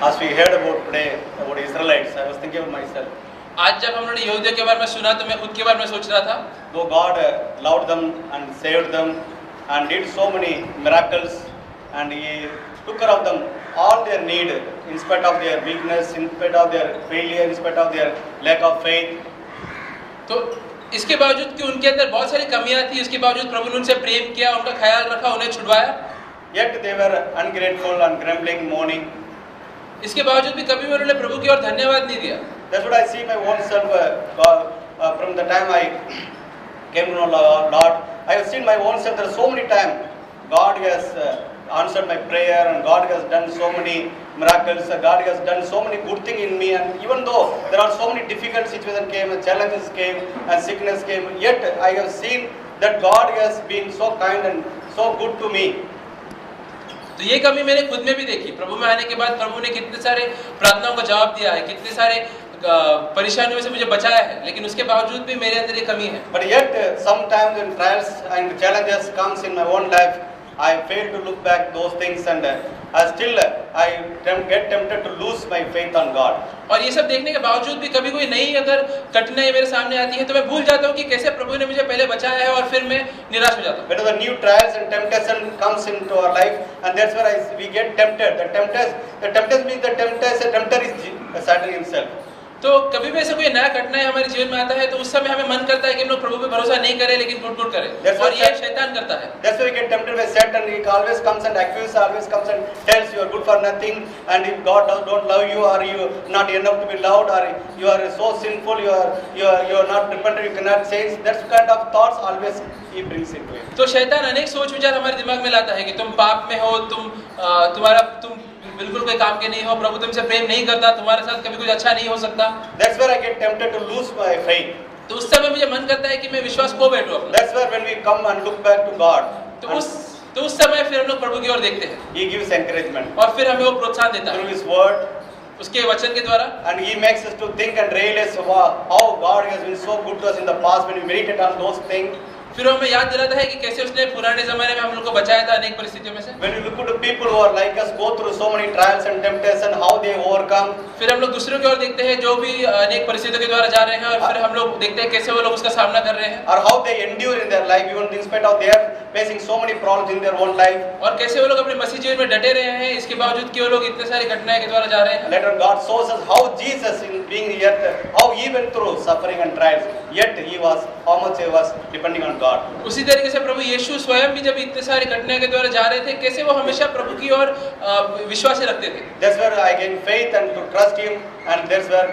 As we heard about today about Israelites, I was thinking of myself. आज जब हम लोगों ने यहूदियों के बारे में सुना तो मैं खुद के बारे में सोच रहा था। Though God loved them and saved them and did so many miracles, and He took care of them all their need, in spite of their weakness, in spite of their failure, in spite of their lack of faith. तो इसके बावजूद कि उनके अंदर बहुत सारी कमियां थी, इसके बावजूद प्रभु ने उनसे प्रेम किया, उनका ख्याल रखा, उन्हें छुड़वाया। Yet they were ungrateful and grumbling, mourning. इसके बावजूद भी कभी भी उन्होंने प्रभु की ओर धन्यवाद नहीं दिया। That's what I see my own self from the time I came to know Lord. I have seen my own self. There are so many times God has answered my prayer, and God has done so many miracles. God has done so many good things in me. And even though there are so many difficult situations came, and challenges came, and sickness came, yet I have seen that God has been so kind and so good to me. तो ये कमी मैंने खुद में भी देखी। प्रभु में आने के बाद प्रभु ने कितने सारे प्रार्थनाओं का जवाब दिया है, कितने सारे परेशानियों से मुझे बचाया है, लेकिन उसके बावजूद भी मेरे अंदर ये कमी है। But yet sometimes when trials and challenges comes in my own life, I fail to look back those things, and I get tempted to lose my faith on God. और ये सब देखने के बावजूद भी कभी कोई नई अगर कठिनाई मेरे सामने आती है तो मैं भूल जाता हूँ कि कैसे प्रभु ने मुझे पहले बचाया है, और फिर मैं निराश हो जाता हूँ। Whenever new trials and temptation comes into our life, and that's where we get tempted. The tempter is Satan himself. तो कभी भी ऐसा कोई नया कठिनाई हमारे जीवन में आता है तो उस समय हमें मन करता है कि हम लोग प्रभु पे भरोसा नहीं करें, लेकिन गुट करें, और ये शैतान करता है। That's why we get tempted by Satan. He always comes and accuses, always comes and tells you are good for nothing, and if God don't love you, or you not enough to be loved, or you are so sinful, you are not repentant, you cannot change. That's kind of thoughts always he brings into it. तो शैतान अनेक सोच विचार हमारे दिमाग में लाता है कि तुम पाप में हो, तुम बिल्कुल कोई काम के नहीं हो, प्रभु तुमसे प्रेम नहीं करता, तुम्हारे साथ कभी कुछ अच्छा नहीं हो सकता। That's where I get tempted to lose my faith. तो उस समय मुझे मन करता है कि मैं विश्वास खो बैठूं अपना। That's where when we come and look back to God, तो उस समय फिर हम लोग प्रभु की ओर देखते हैं। He gives encouragement. और फिर हमें वो प्रोत्साहन देता है through His word, उसके वचन के द्वारा। and He makes us to think and realize how God has been so good to us in the past. When we meditate on those things, फिर हमें याद दिलाता है कि कैसे उसने पुराने जमाने में हम लोग को बचाया था अनेक परिस्थितियों में से। when we look at the people who are like us, go through so many trials and temptation, how they overcome. फिर हम लोग दूसरों की ओर देखते हैं जो भी अनेक परिस्थितियों के द्वारा जा रहे हैं, और फिर हम लोग देखते हैं कैसे वो लोग उसका सामना कर रहे हैं, or how they endure in their life, even in spite of their facing so many problems in their own life. और कैसे वो लोग अपने मसीह जीवन में डटे रहे हैं, इसके बावजूद कि वो लोग इतने सारी घटनाएं के द्वारा जा रहे हैं। Later God shows us how Jesus in being here, how He went through suffering and trials, yet how much He was depending on God. उसी तरीके से प्रभु यीशु स्वयं भी जब इतने सारी घटनाएं के द्वारा जा रहे थे, कैसे वो हमेशा प्रभु की ओर विश्वास रखते थे। That's where I gain faith and to trust Him, and that's where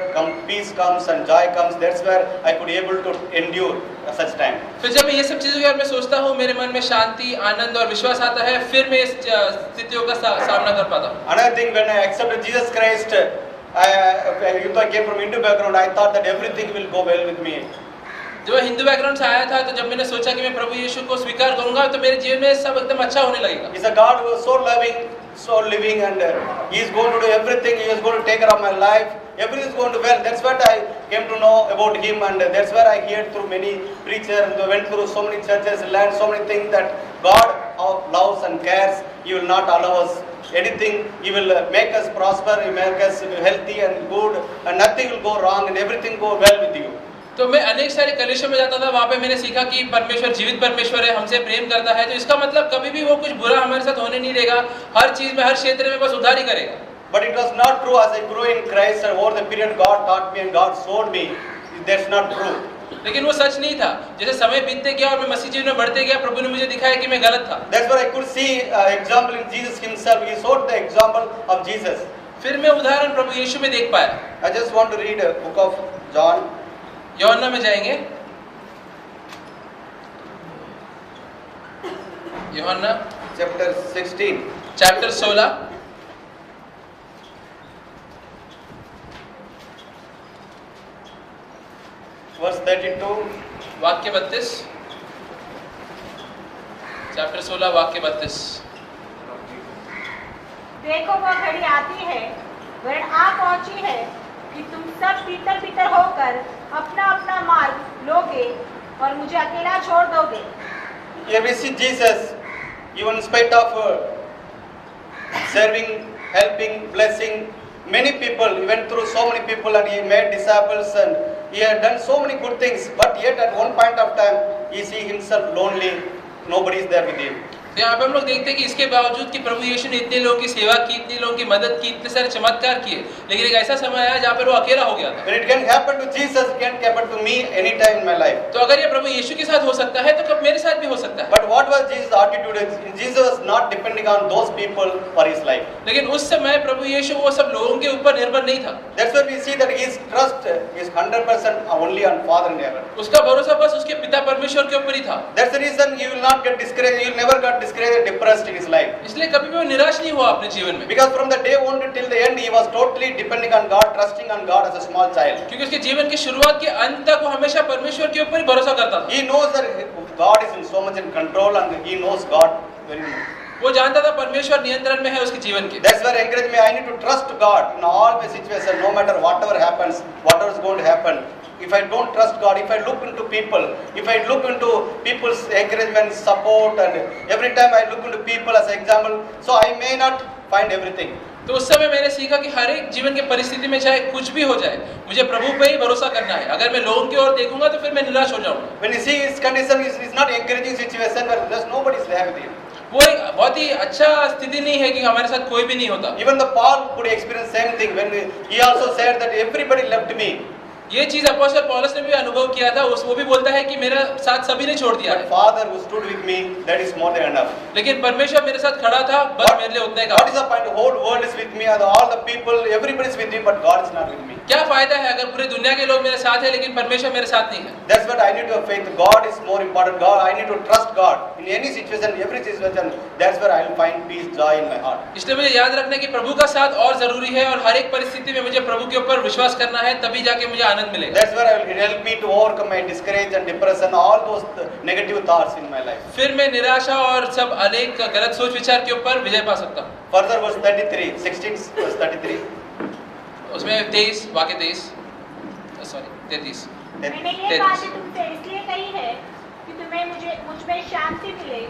peace comes and joy comes. That's where I could be able to endure such time. फिर जब मैं ये सब चीजों के बारे में सोचता हूँ, मेरे मन में शांति, आनंद और विश्वास आता है, फिर मैं इस स्थितियों का सामना कर पाता हूँ। Another thing, when I accepted Jesus Christ, I came from Hindu background. I thought that everything will go well with me. जब मैं हिंदू बैकग्राउंड से आया था, तो जब मैंने सोचा कि मैं प्रभु यीशु को स्वीकार करूंगा तो मेरे जीवन में सब एकदम अच्छा होने लगेगा। He's a God who is so loving, so living, and He is going to do everything. He is going to take care of my life. Everything is going to well. That's what I came to know about Him, and that's where I heard through many preachers, and went through so many churches, learned so many things that God loves and cares. He will not allow us anything. He will make us prosper. He will make us healthy and good, and nothing will go wrong, and everything go well with you. तो मैं अनेक सारे कलीसियों में जाता था, वहाँ पे मैंने सीखा कि परमेश्वर जीवित परमेश्वर है, हमसे प्रेम करता है, तो इसका मतलब कभी भी वो कुछ बुरा हमारे साथ होने नहीं देगा, हर चीज में हर क्षेत्र में बस उद्धार ही करेगा। But it was not true. As I grew in Christ, and over the period God taught me and God showed me, that's not true. लेकिन वो सच नहीं था। जैसे समय बीतते गया और मैं मसीह जीवन में बढ़ते गया, प्रभु ने मुझे दिखाया कि मैं गलत था। That's where I could see example in Jesus Himself. He showed the example of Jesus. फिर मैं उदाहरण प्रभु यीशु में देख पाया। I just want to read a book of John. यूहन्ना में जाएंगे, यूहन्ना chapter 16. Chapter 16 verse 32. वाक्य 32, चैप्टर 16 वाक्य 32। देखो वह घड़ी आती है, वह आ पहुंची है कि तुम सब तीतर होकर अपना अपना मार्ग लोगे और मुझे अकेला छोड़ दोगे। Here we see Jesus, even in spite of serving, helping, blessing, many people, he went through so many people and he made disciples and he had done so many good things, but yet at one point of time he see himself lonely, nobody is there with him. तो यहाँ पे हम लोग देखते हैं कि इसके बावजूद कि प्रभु यीशु ने इतने लोगों की सेवा की, इतने लोगों की मदद की, इतने सारे चमत्कार किए, लेकिन एक ऐसा समय आया जहाँ पर वो अकेला हो गया था। When it can happen to Jesus, it can happen to me anytime in my life. तो अगर ये प्रभु यीशु के साथ हो सकता है तो कब मेरे साथ भी हो सकता है। But what was Jesus' attitude? Jesus was not depending on those people for his life. लेकिन उस समय प्रभु यीशु वो सब लोगों के ऊपर निर्भर नहीं था। That's why we see that his trust is 100% only on Father in heaven. उसका भरोसा बस उसके पिता परमेश्वर के ऊपर ही था। That's the reason he will not get discouraged. He will never get discouraged or depressed in his life. इसलिए कभी भी वो निराश नहीं हुआ अपने जीवन में, Because from the day one till the end, he was totally depending on God, trusting on God as a small child. क्योंकि उसके जीवन की शुरुआत के अंत तक वो हमेशा परमेश्वर के ऊपर ही भरोसा करता था। He knows that God is in so much in control and he knows God very much. वो जानता था परमेश्वर नियंत्रण में है उसके जीवन के। That's why encourage me. I need to trust God in all my situations, no matter whatever happens, whatever is going to happen. If I don't trust God, if I look into people, if I look into people's encouragement, support, and every time I look into people as an example, so I may not find everything. तो उस समय मैंने सीखा कि हर एक जीवन के परिस्थिति में चाहे कुछ भी हो जाए, मुझे प्रभु पे ही भरोसा करना है। अगर मैं लोगों की ओर देखूंगा तो फिर मैं निराश हो जाऊंगा। When you see his condition, is not encouraging situation where there's nobody is there with him. वो एक बहुत ही अच्छा स्थिति नहीं है कि हमारे साथ कोई भी नहीं होता। Even the Paul could experience same thing when he also said that everybody left me. ये चीज अपोस्तल पौलुस ने भी अनुभव किया था। वो भी बोलता है कि मेरा साथ सभी ने छोड़ दिया But है, Father who stood with me, that is more than enough. लेकिन परमेश्वर मेरे साथ खड़ा था, बस मेरे लिए उतना ही What is काफी। the point? The whole world is with me, and all the people, everybody is with me, but God is not with me. क्या फायदा है अगर पूरी दुनिया के लोग मेरे साथ है लेकिन परमेश्वर मेरे साथ नहीं है। That's what I need to have faith. God is more important. God, I need to trust God in any situation, every situation. That's where I will find peace, joy in my heart. इसलिए मुझे याद रखना है कि प्रभु का साथ और जरूरी है और हर एक परिस्थिति में मुझे प्रभु के ऊपर विश्वास करना है, तभी जाके मुझे आनंद मिलेगा। That's where it will help me to overcome my discourage and depression, all those negative thoughts in my life. फिर मैं निराशा और सब अनेक गलत सोच विचार के ऊपर विजय पा सकता हूँ। Further, verse 33, 16, verse 33. उसमें 23 वाक्य 33 मैंने ये बातें तुमसे इसलिए कही है कि तुम्हें मुझ में शांति मिले।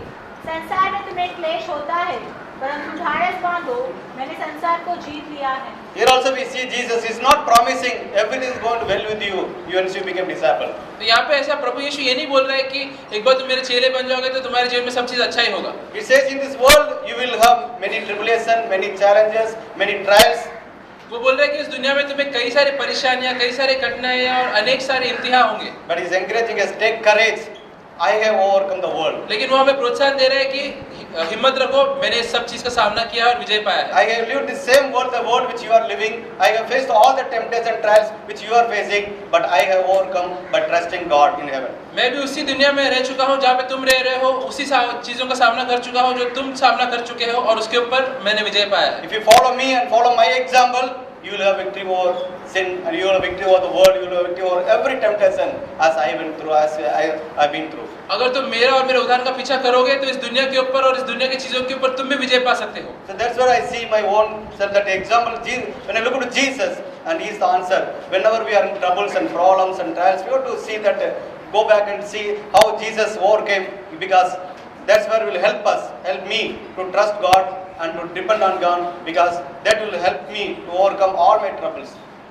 संसार में तुम्हें क्लेश होता है, परंतु ढाढ़स बांधो, मैंने संसार को जीत लिया है। Here also we see Jesus is not promising everything is going well with you once you become disciple. तो यहाँ पे ऐसा प्रभु यीशु ये नहीं बोल रहा है कि एक बार तुम मेरे चेले बन जाओगे तो तुम्हारे जीवन में सब चीज अच्छा ही होगा। It says in this world you will have many tribulation, many challenges, many trials. वो बोल रहा है कि इस दुनिया में तुम्हें कई सारी परेशानियां, कई सारे कठिनाइयां और अनेक सारे इम्तिहान होंगे, But he is encouraging us, take courage. I have overcome the world. लेकिन वो हमें प्रोत्साहन दे रहे हैं कि हिम्मत रखो, मैंने इस सब चीज का सामना किया और विजय पाया है। I have lived the same world, the world which you are living. I have faced all the temptations and trials which you are facing, but I have overcome by trusting God in heaven. मैं भी उसी दुनिया में रह चुका हूँ जहाँ पे तुम रह रहे हो, उसी चीजों का सामना कर चुका हूँ जो तुम सामना कर चुके हो और उसके ऊपर मैंने विजय पाया है। If you follow me and follow my example, you will have victory over sin and you will have victory over the world, you will have victory over every temptation as I went through, as I have been through. अगर तुम मेरा और मेरे उदाहरण का पीछा करोगे तो इस दुनिया के ऊपर और इस दुनिया की चीजों के ऊपर तुम भी विजय पा सकते हो। So that's where I see my own self, that example. When I look at Jesus and He is the answer. Whenever we are in troubles and problems and trials, we have to see that, go back and see how Jesus overcame, because that's where will help me to trust God and to depend on God, because that will help me to overcome all my troubles.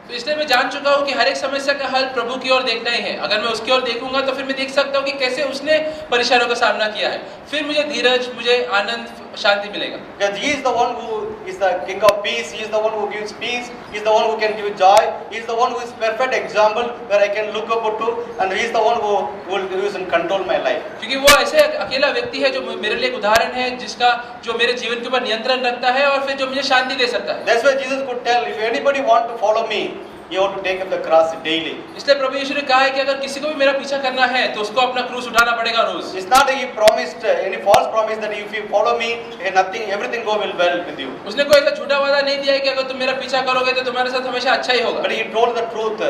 तो इसलिए मैं जान चुका हूँ कि हर एक समस्या का हल प्रभु की ओर देखना ही है। अगर मैं उसकी ओर देखूंगा तो फिर मैं देख सकता हूँ कि कैसे उसने परेशानियों का सामना किया है, फिर मुझे धीरज, मुझे आनंद, शांति मिलेगा। Because He is the one who is the King of peace. He is the one who gives peace. He is the one who can give joy. He is the one who is perfect example where I can look up to, and He is the one who is in control my life. क्योंकि वो ऐसे अकेला व्यक्ति है जो मेरे लिए एक उदाहरण है, जिसका जो मेरे जीवन के ऊपर नियंत्रण रखता है और फिर जो मुझे शांति दे सकता है। That's why Jesus could tell, if anybody want to follow me, you have to take up the cross daily. इसलिए प्रभु यीशु ने कहा है कि अगर किसी को भी मेरा पीछा करना है तो उसको अपना क्रूस उठाना पड़ेगा रोज। It's not that He promised any false promise that if you follow me, nothing, everything go well with you. उसने कोई ऐसा झूठा वादा नहीं दिया है कि अगर तुम मेरा पीछा करोगे तो तुम्हारे साथ हमेशा अच्छा ही होगा। But He told the truth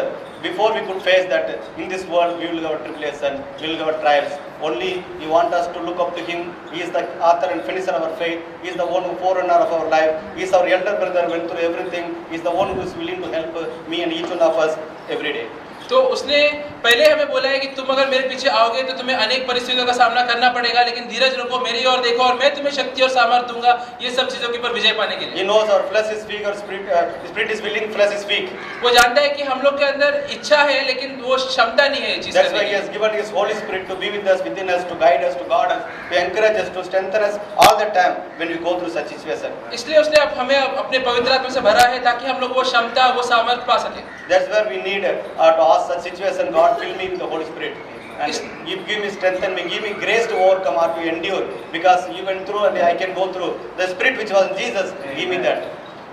before we could face that in this world we will have tribulation, we will have trials. Only He wants us to look up to Him. He is the author and finisher of our faith. He is the one who forerunner of our life. He is our elder brother, went through everything. He is the one who is willing to help me and each one of us every day. तो उसने पहले हमें बोला है कि तुम अगर मेरे पीछे आओगे तो तुम्हें अनेक परिस्थितियों का सामना करना पड़ेगा, लेकिन धीरज रखो, मेरी ओर देखो और मैं तुम्हें शक्ति और सामर्थ्य दूंगा ये सब चीजों के ऊपर विजय पाने के लिए। He knows our flesh is weak, our spirit is willing, flesh is weak. वो जानता है कि हम लोग के अंदर इच्छा है लेकिन वो क्षमता नहीं है ये चीज That's करने why He की। has given His Holy Spirit to be with us, within us, to guide us, to guard us, to encourage us, to strengthen us all the time when we go through such situation. इसलिए उसने हमें अपने पवित्र आत्मा से भरा है ताकि हम लोग वो क्षमता वो सामर्थ्य पा सके। That's where we need to ask such situation, God fill me with the Holy Spirit. And give me strength and give me grace to overcome or to endure, because you went through and I can go through. The Spirit which was in Jesus, give me that.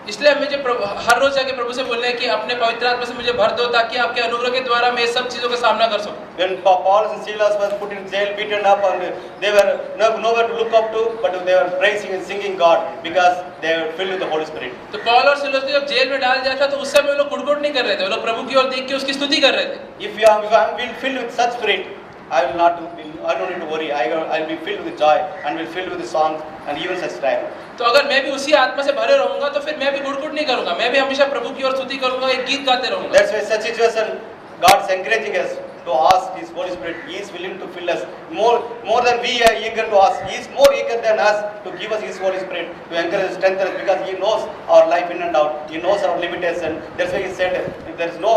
इसलिए मुझे हर रोज जाके प्रभु से बोलना है कि अपने पवित्र आत्मा से मुझे भर दो ताकि आपके अनुग्रह के द्वारा मैं सब चीजों का सामना कर सकूं। When Paul and Silas was put in jail, beaten up, and they were nowhere to look up to, but they were praising and singing God because they were filled with the Holy Spirit. तो पौल और selvas को जब jail में डाल दिया था तो उस समय वो लोग कुड़कुड़ नहीं कर रहे थे, वो लोग प्रभु की ओर देख के उसकी स्तुति कर रहे थे। If I am being filled with such Spirit, I don't need to worry. I will be filled with joy and will filled with the songs and even such time. तो अगर मैं भी उसी आत्मा से भरे रहूंगा तो फिर मैं भी गुड़गुड़ नहीं करूंगा, मैं भी हमेशा प्रभु की ओर स्तुति करूंगा, एक गीत गाते रहूंगा। That's why such situation, God is encouraging us to ask His Holy Spirit. He is willing to fill us more than we are eager to ask. He is more eager than us to give us His Holy Spirit, to encourage us, strengthen us, because He knows our life in and out. He knows our limitation. That's why He said, if there is no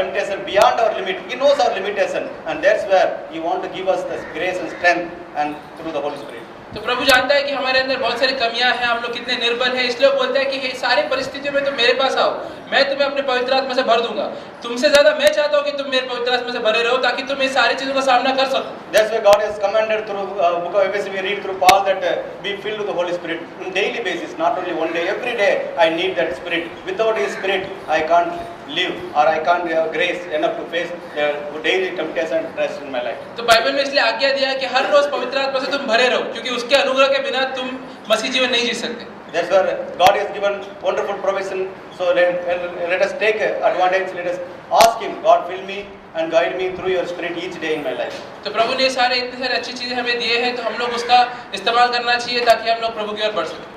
temptation beyond our limit, He knows our limitation, and that's where He wants to give us this grace and strength, and through the Holy Spirit. तो प्रभु जानता है कि हमारे अंदर बहुत सारी कमियां हैं, हम लोग कितने निर्बल हैं, इसलिए वो बोलता है कि ये सारी परिस्थितियों में तुम मेरे पास आओ, मैं तुम्हें अपने पवित्र आत्मा से भर दूंगा। तुमसे ज्यादा मैं चाहता हूँ कि तुम मेरे पवित्र आत्मा से भरे रहो ताकि तुम ये सारी चीजों का सामना कर सको। That's why God has commanded through book of Ephesians, we read through Paul that be filled with the Holy Spirit on daily basis, not only one day, every day. I need that Spirit. Without His Spirit, I can't live, or I can't have grace enough to face the daily temptation and stress in my life. तो Bible में इसलिए आज्ञा दिया है कि हर रोज पवित्र आत्मा से तुम भरे रहो, क्योंकि उसके अनुग्रह के बिना तुम मसीह जीवन नहीं जी सकते। That's where God has given wonderful provision. So let us take advantage. Let us ask Him, God fill me and guide me through your Spirit each day in my life. तो प्रभु ने इतने सारे अच्छी चीजें हमें दिए हैं, तो हम लोग उसका इस्तेमाल करना चाहिए ताकि हम लोग प्रभु की ओर बढ़ सकें।